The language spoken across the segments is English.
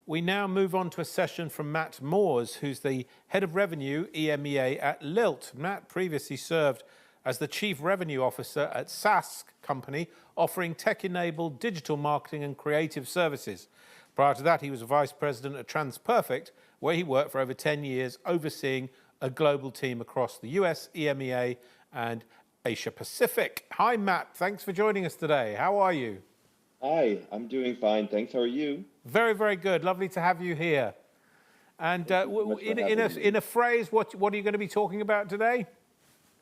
We now move on to a session from Matt Moores, who's the Head of Revenue, EMEA at Lilt. Matt previously served as the Chief Revenue Officer at SaaS company, offering tech-enabled digital marketing and creative services. Prior to that, he was Vice President at TransPerfect, where he worked for over 10 years, overseeing a global team across the US, EMEA, and Asia Pacific. Hi, Matt. Thanks for joining us today. How are you? Hi, I'm doing fine. Thanks. How are you? Very, very good. Lovely to have you here. And Thank you so much for having me. in a phrase, what are you going to be talking about today?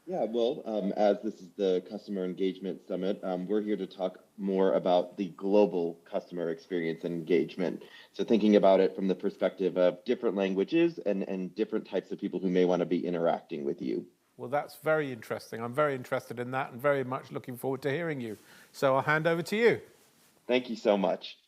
Yeah, well, as this is the Customer Engagement Summit, we're here to talk more about the global customer experience and engagement. So thinking about it from the perspective of different languages and different types of people who may want to be interacting with you. Well, that's very interesting. I'm very interested in that and very much looking forward to hearing you. So I'll hand over to you. Thank you so much.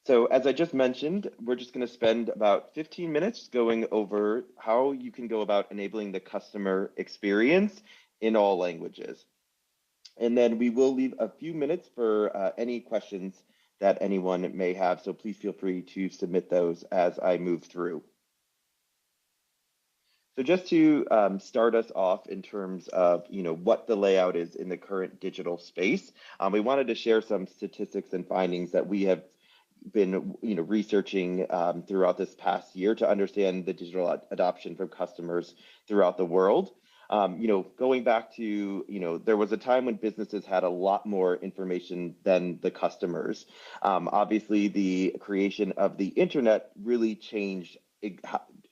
So as I just mentioned, we're just going to spend about 15 minutes going over how you can go about enabling the customer experience in all languages. And then we will leave a few minutes for any questions that anyone may have. So please feel free to submit those as I move through. So just to start us off in terms of what the layout is in the current digital space, we wanted to share some statistics and findings that we have been researching throughout this past year to understand the digital adoption from customers throughout the world. Going back to, there was a time when businesses had a lot more information than the customers. Obviously, the creation of the internet really changed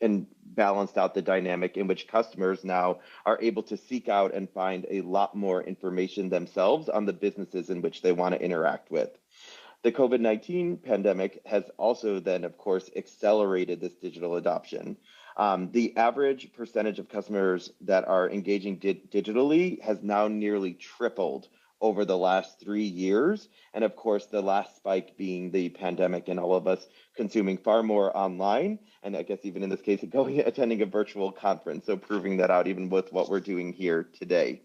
and balanced out the dynamic in which customers now are able to seek out and find a lot more information themselves on the businesses in which they want to interact with. The COVID-19 pandemic has also then, of course, accelerated this digital adoption. The average percentage of customers that are engaging digitally has now nearly tripled over the last 3 years. And of course, the last spike being the pandemic and all of us consuming far more online. And I guess even in this case, attending a virtual conference. So proving that out even with what we're doing here today.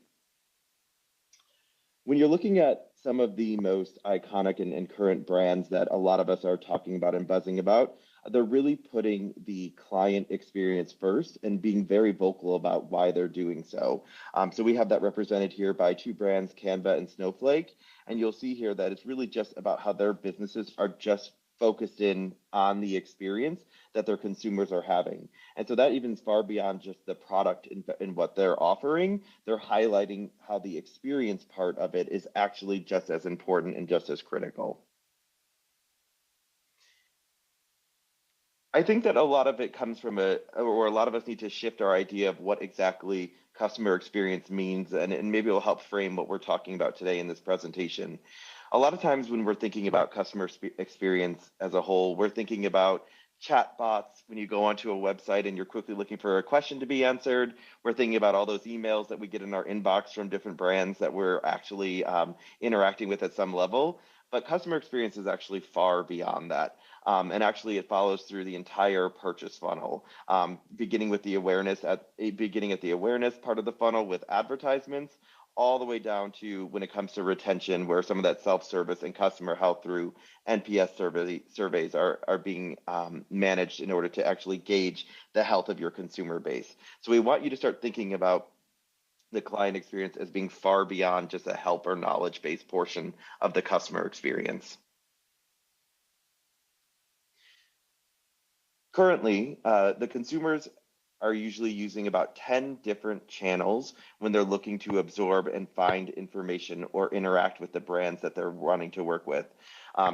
When you're looking at some of the most iconic and current brands that a lot of us are talking about and buzzing about, they're really putting the client experience first and being very vocal about why they're doing so. So we have that represented here by two brands, Canva and Snowflake. And you'll see here that it's really just about how their businesses are just focused in on the experience that their consumers are having. And so that even is far beyond just the product in what they're offering. They're highlighting how the experience part of it is actually just as important and just as critical. I think that a lot of it comes from a lot of us need to shift our idea of what exactly customer experience means, and maybe it'll help frame what we're talking about today in this presentation. A lot of times when we're thinking about customer experience as a whole, we're thinking about chatbots when you go onto a website and you're quickly looking for a question to be answered. We're thinking about all those emails that we get in our inbox from different brands that we're actually interacting with at some level. But customer experience is actually far beyond that. And actually, it follows through the entire purchase funnel, beginning at the awareness part of the funnel with advertisements, all the way down to when it comes to retention, where some of that self-service and customer health through NPS surveys are being managed in order to actually gauge the health of your consumer base. So we want you to start thinking about the client experience as being far beyond just a help or knowledge-based portion of the customer experience. Currently, the consumers are usually using about 10 different channels when they're looking to absorb and find information or interact with the brands that they're wanting to work with.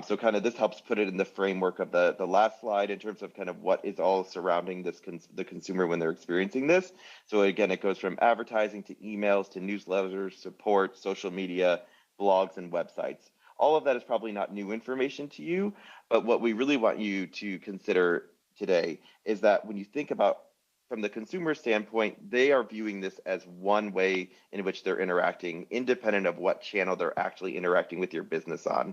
So kind of this helps put it in the framework of the last slide in terms of kind of what is all surrounding this the consumer when they're experiencing this. So again, it goes from advertising to emails to newsletters, support, social media, blogs, and websites. All of that is probably not new information to you, but what we really want you to consider today is that when you think about from the consumer standpoint, they are viewing this as one way in which they're interacting, independent of what channel they're actually interacting with your business on.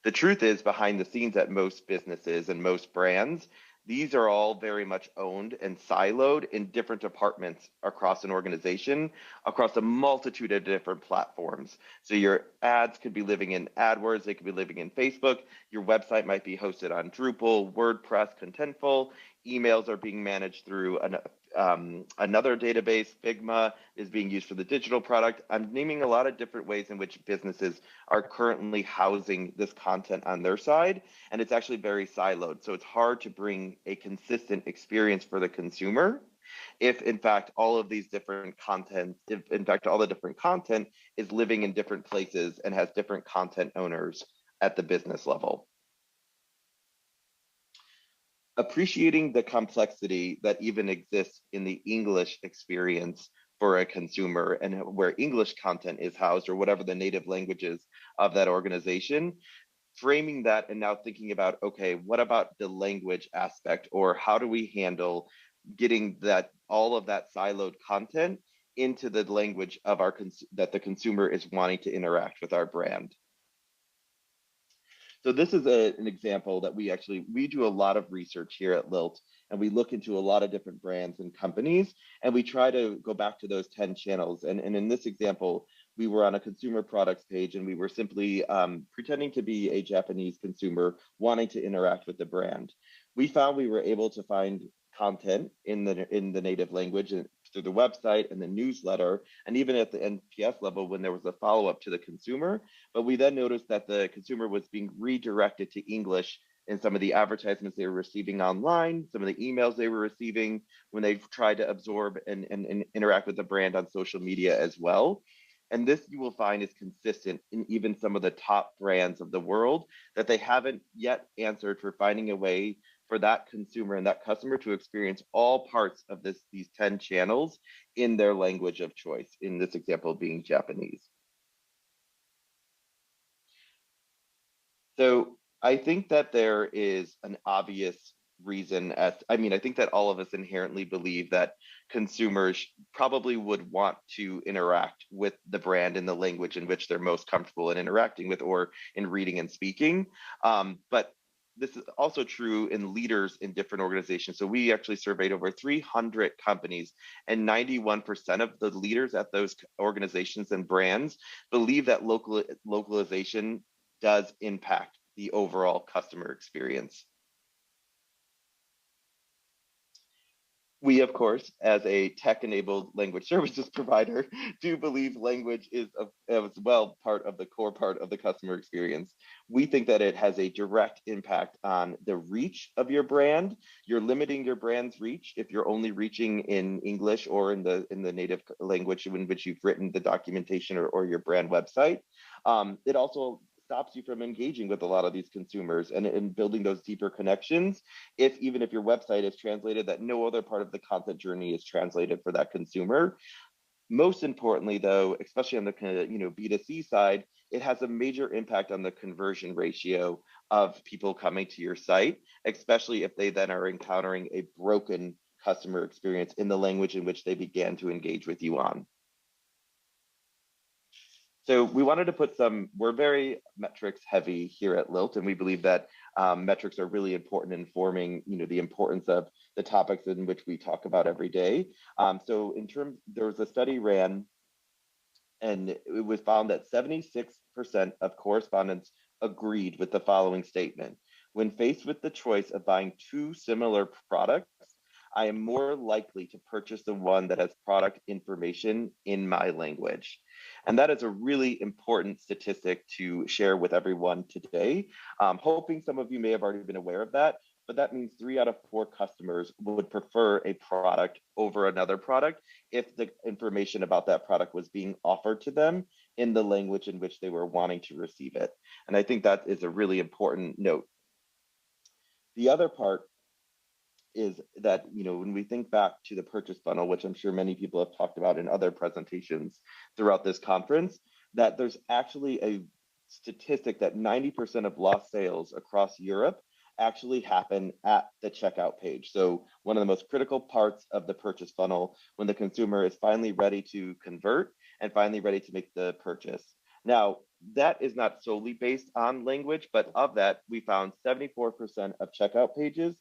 The truth is, behind the scenes at most businesses and most brands, These are all very much owned and siloed in different departments across an organization, across a multitude of different platforms. So your ads could be living in AdWords, they could be living in Facebook. Your website might be hosted on Drupal, WordPress, Contentful. Emails are being managed through another database. Figma is being used for the digital product. I'm naming a lot of different ways in which businesses are currently housing this content on their side, and it's actually very siloed. So it's hard to bring a consistent experience for the consumer if in fact all of these different content, if in fact all the different content is living in different places and has different content owners at the business level. Appreciating the complexity that even exists in the English experience for a consumer and where English content is housed or whatever the native languages of that organization, framing that and now thinking about, okay, what about the language aspect, or how do we handle getting that all of that siloed content into the language of our that the consumer is wanting to interact with our brand. So this is an example that we do a lot of research here at Lilt, and we look into a lot of different brands and companies, and we try to go back to those 10 channels. And in this example, we were on a consumer products page, and we were simply pretending to be a Japanese consumer wanting to interact with the brand. We found we were able to find content in the native language and through the website and the newsletter, and even at the NPS level when there was a follow-up to the consumer. But we then noticed that the consumer was being redirected to English in some of the advertisements they were receiving online, some of the emails they were receiving when they tried to absorb and interact with the brand on social media as well. And this you will find is consistent in even some of the top brands of the world, that they haven't yet answered for finding a way for that consumer and that customer to experience all parts of these 10 channels in their language of choice, in this example being Japanese. So I think that there is an obvious reason I think that all of us inherently believe that consumers probably would want to interact with the brand in the language in which they're most comfortable in interacting with or in reading and speaking. But this is also true in leaders in different organizations. So we actually surveyed over 300 companies, and 91% of the leaders at those organizations and brands believe that localization does impact the overall customer experience. We, of course, as a tech-enabled language services provider, do believe language is as well part of the core part of the customer experience. We think that it has a direct impact on the reach of your brand. You're limiting your brand's reach if you're only reaching in English or in the native language in which you've written the documentation or your brand website. It also stops you from engaging with a lot of these consumers and building those deeper connections even if your website is translated, that no other part of the content journey is translated for that consumer. Most importantly, though, especially on the B2C side, it has a major impact on the conversion ratio of people coming to your site, especially if they then are encountering a broken customer experience in the language in which they began to engage with you on. So we wanted to we're very metrics heavy here at Lilt, and we believe that metrics are really important in forming, the importance of the topics in which we talk about every day. So there was a study ran, and it was found that 76% of correspondents agreed with the following statement: when faced with the choice of buying two similar products, I am more likely to purchase the one that has product information in my language. And that is a really important statistic to share with everyone today. Hoping some of you may have already been aware of that, but that means 3 out of 4 customers would prefer a product over another product if the information about that product was being offered to them in the language in which they were wanting to receive it. And I think that is a really important note. The other part is that, when we think back to the purchase funnel, which I'm sure many people have talked about in other presentations throughout this conference, that there's actually a statistic that 90% of lost sales across Europe actually happen at the checkout page. So one of the most critical parts of the purchase funnel, when the consumer is finally ready to convert and finally ready to make the purchase. Now, that is not solely based on language, but of that, we found 74% of checkout pages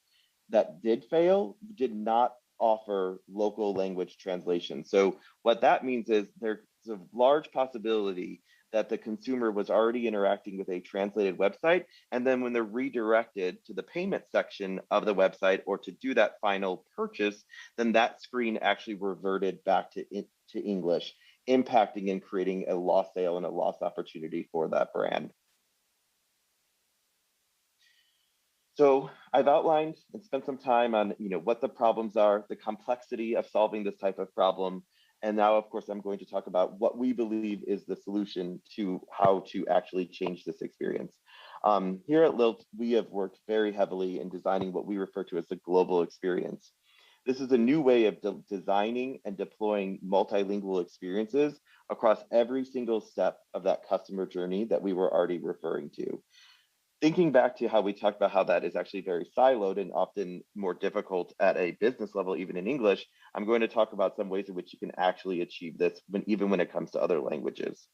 that did fail did not offer local language translation. So what that means is there's a large possibility that the consumer was already interacting with a translated website, and then when they're redirected to the payment section of the website or to do that final purchase, then that screen actually reverted back to English, impacting and creating a lost sale and a lost opportunity for that brand. So I've outlined and spent some time on, what the problems are, the complexity of solving this type of problem. And now, of course, I'm going to talk about what we believe is the solution to how to actually change this experience. Here at Lilt, we have worked very heavily in designing what we refer to as the global experience. This is a new way of designing and deploying multilingual experiences across every single step of that customer journey that we were already referring to. Thinking back to how we talked about how that is actually very siloed and often more difficult at a business level, even in English, I'm going to talk about some ways in which you can actually achieve this even when it comes to other languages.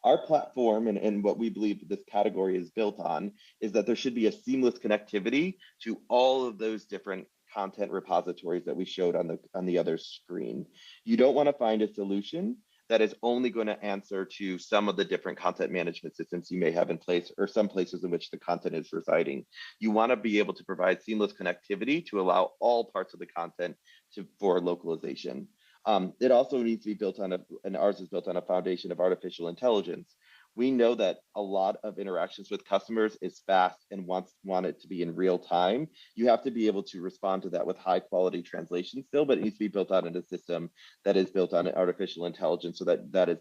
Our platform and what we believe this category is built on is that there should be a seamless connectivity to all of those different content repositories that we showed on the other screen. You don't want to find a solution that is only going to answer to some of the different content management systems you may have in place or some places in which the content is residing. You want to be able to provide seamless connectivity to allow all parts of the content for localization. It also needs to be built on and ours is built on a foundation of artificial intelligence. We know that a lot of interactions with customers is fast and want it to be in real time. You have to be able to respond to that with high quality translation still, but it needs to be built out in a system that is built on artificial intelligence so that is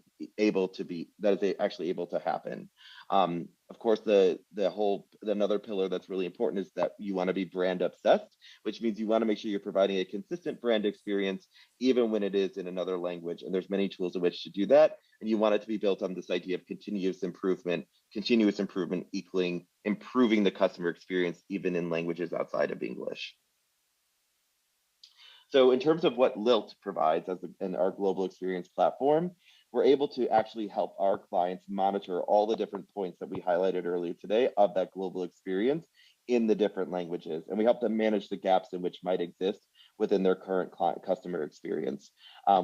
actually able to happen. Of course, another pillar that's really important is that you want to be brand obsessed, which means you want to make sure you're providing a consistent brand experience even when it is in another language. And there's many tools in which to do that. And you want it to be built on this idea of continuous improvement equaling improving the customer experience even in languages outside of English. So in terms of what Lilt provides in our global experience platform, we're able to actually help our clients monitor all the different points that we highlighted earlier today of that global experience in the different languages. And we help them manage the gaps in which might exist within their current customer experience.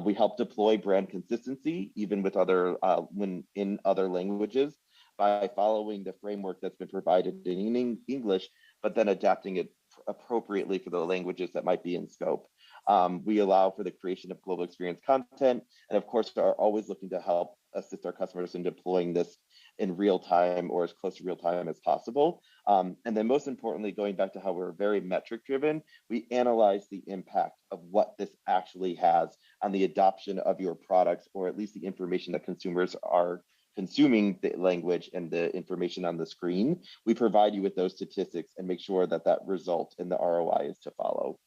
We help deploy brand consistency, even with when in other languages, by following the framework that's been provided in English, but then adapting it appropriately for the languages that might be in scope. We allow for the creation of global experience content, and of course, are always looking to help assist our customers in deploying this in real time or as close to real time as possible. And then most importantly, going back to how we're very metric driven, we analyze the impact of what this actually has on the adoption of your products, or at least the information that consumers are consuming the language and the information on the screen. We provide you with those statistics and make sure that result in the ROI is to follow.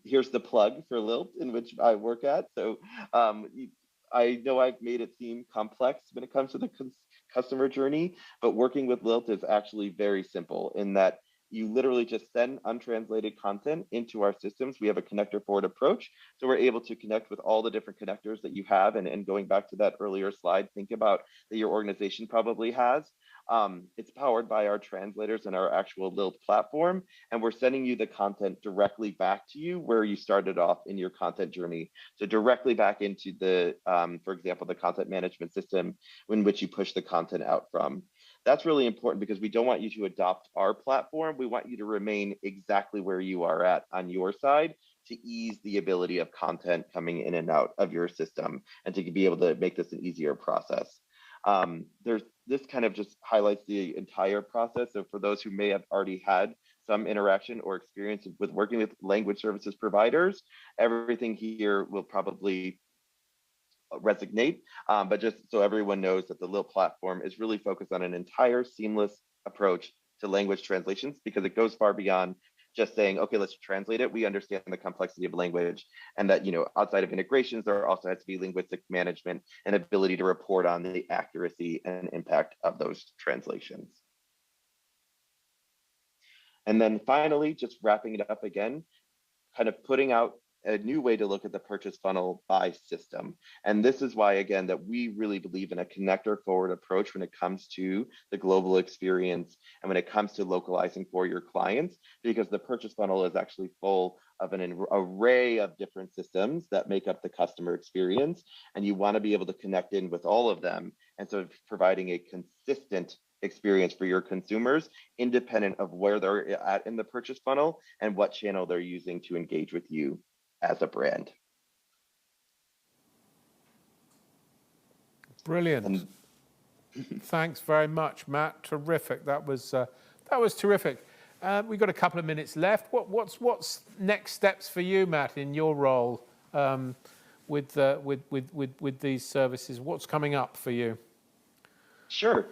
Here's the plug for Lilt, in which I work at. So I know I've made it seem complex when it comes to the customer journey, but working with Lilt is actually very simple in that you literally just send untranslated content into our systems. We have a connector forward approach. So we're able to connect with all the different connectors that you have. And going back to that earlier slide, think about that your organization probably has. It's powered by our translators and our actual Lilt platform. And we're sending you the content directly back to you where you started off in your content journey. So directly back into for example, the content management system in which you push the content out from. That's really important because we don't want you to adopt our platform. We want you to remain exactly where you are at on your side to ease the ability of content coming in and out of your system and to be able to make this an easier process. This kind of just highlights the entire process. So for those who may have already had some interaction or experience with working with language services providers, everything here will probably resonate, but just so everyone knows that the Lilt platform is really focused on an entire seamless approach to language translations because it goes far beyond just saying, okay, let's translate it. We understand the complexity of language and that, outside of integrations, there also has to be linguistic management and ability to report on the accuracy and impact of those translations. And then finally, just wrapping it up again, kind of putting out a new way to look at the purchase funnel by system. And this is why, again, that we really believe in a connector forward approach when it comes to the global experience and when it comes to localizing for your clients, because the purchase funnel is actually full of an array of different systems that make up the customer experience. And you want to be able to connect in with all of them. And so providing a consistent experience for your consumers, independent of where they're at in the purchase funnel and what channel they're using to engage with you as a brand. Brilliant. And Thanks very much, Matt. Terrific. That was terrific. We've got a couple of minutes left. What's next steps for you, Matt, in your role with these services? What's coming up for you? sure.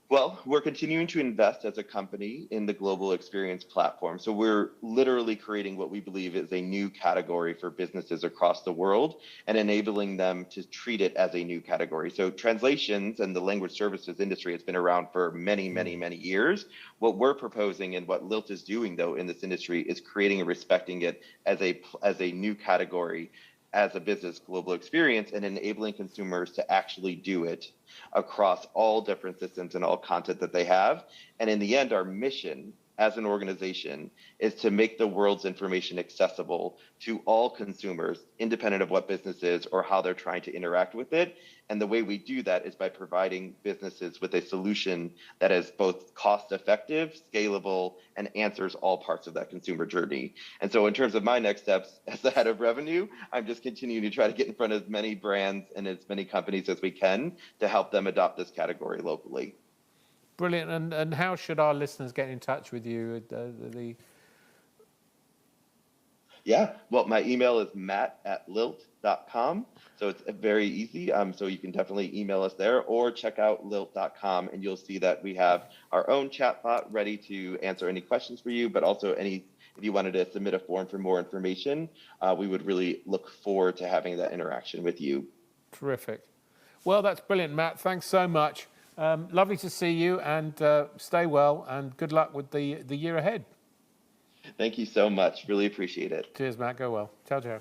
Well, we're continuing to invest as a company in the global experience platform. So we're literally creating what we believe is a new category for businesses across the world and enabling them to treat it as a new category. So translations and the language services industry has been around for many, many, many years. What we're proposing and what Lilt is doing, though, in this industry is creating and respecting it as a new category as a business global experience and enabling consumers to actually do it across all different systems and all content that they have. And in the end, our mission as an organization is to make the world's information accessible to all consumers, independent of what business is or how they're trying to interact with it. And the way we do that is by providing businesses with a solution that is both cost effective, scalable, and answers all parts of that consumer journey. And so in terms of my next steps as the head of revenue, I'm just continuing to try to get in front of as many brands and as many companies as we can to help them adopt this category locally. Brilliant. And how should our listeners get in touch with you? Yeah, well, my email is matt@lilt.com. So it's very easy. So you can definitely email us there or check out lilt.com and you'll see that we have our own chatbot ready to answer any questions for you, but also if you wanted to submit a form for more information, we would really look forward to having that interaction with you. Terrific. Well, that's brilliant, Matt. Thanks so much. Lovely to see you, and stay well, and good luck with the year ahead. Thank you so much. Really appreciate it. Cheers, Matt. Go well. Ciao, ciao.